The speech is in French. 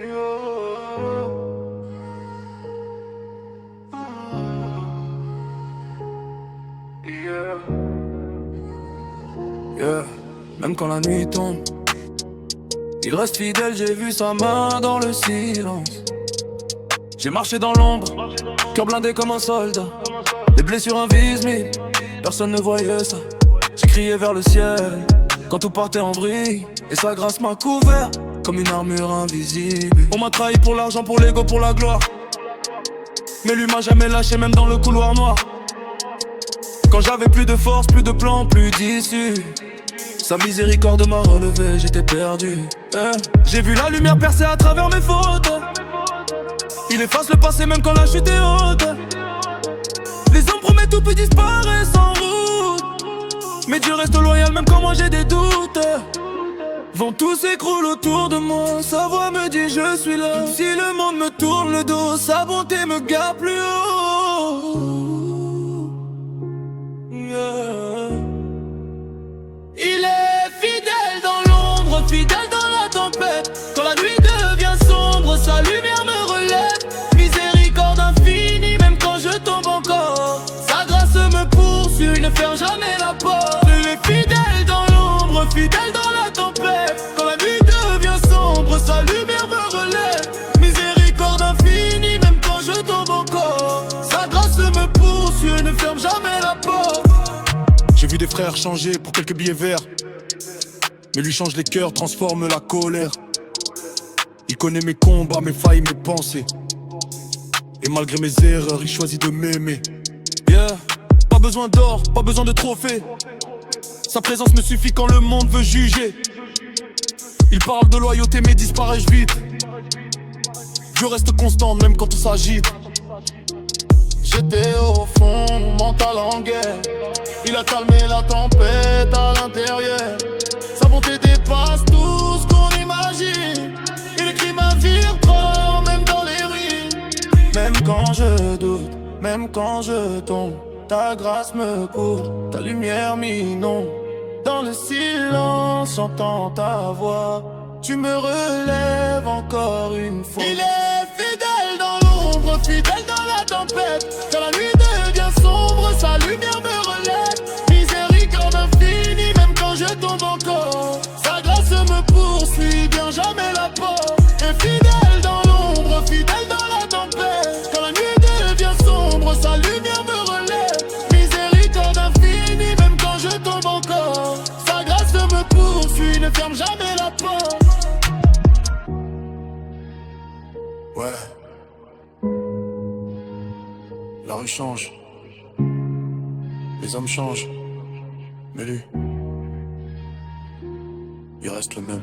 Yeah. Même quand la nuit tombe, il reste fidèle, j'ai vu sa main dans le silence. J'ai marché dans l'ombre, cœur blindé comme un soldat. Des blessures invisibles, personne ne voyait ça. J'ai crié vers le ciel, quand tout partait en vrille. Et sa grâce m'a couvert, comme une armure invisible. On m'a trahi pour l'argent, pour l'ego, pour la gloire. Mais lui m'a jamais lâché, même dans le couloir noir. Quand j'avais plus de force, plus de plan, plus d'issue, sa miséricorde m'a relevé, j'étais perdu. J'ai vu la lumière percer à travers mes fautes. Il efface le passé même quand la chute est haute. Les hommes promettent tout peut disparaître en route, mais Dieu reste loyal même quand moi j'ai des doutes. Vent tout s'écroule autour de moi, sa voix me dit je suis là. Si le monde me tourne le dos, sa bonté me garde plus haut. Yeah. Il est fidèle dans l'ombre, fidèle dans la tempête. Quand la nuit devient sombre, sa lumière me relève. Miséricorde infinie, même quand je tombe encore. Sa grâce me poursuit, il ne ferme jamais la porte. Il est fidèle dans l'ombre, fidèle dans la tempête. Quand la nuit devient sombre, sa lumière me relève. Miséricorde infinie, même quand je tombe encore. Sa grâce me poursuit, il ne ferme jamais la porte. J'ai vu des frères changer pour quelques billets verts, mais lui change les cœurs, transforme la colère. Il connaît mes combats, mes failles, mes pensées, et malgré mes erreurs, il choisit de m'aimer. Yeah. Pas besoin d'or, pas besoin de trophées. Sa présence me suffit quand le monde veut juger. Il parle de loyauté mais disparaît vite. Je reste constant même quand tout s'agite. J'étais au fond, mon mental en guerre. Il a calmé la tempête à l'intérieur. Sa bonté dépasse tout ce qu'on imagine. Il écrit ma vie trop, même dans les ruines. Même quand je doute, même quand je tombe, ta grâce me couvre, ta lumière m'inonde. Dans le silence, j'entends ta voix. Tu me relèves encore une fois. Il est fidèle dans l'ombre, fidèle dans la tempête. Quand la nuit devient sombre, sa lumière me relève. Miséricorde infinie, même quand je tombe encore. Sa grâce me poursuit, bien jamais la porte. Et fidèle dans l'ombre, fidèle dans la tempête. Quand la nuit devient sombre, sa lumière me relève. Miséricorde infinie, même quand je tombe encore. Sa grâce me poursuit, ne ferme jamais la porte. Ouais. La rue change, les hommes changent, mais lui, il reste le même.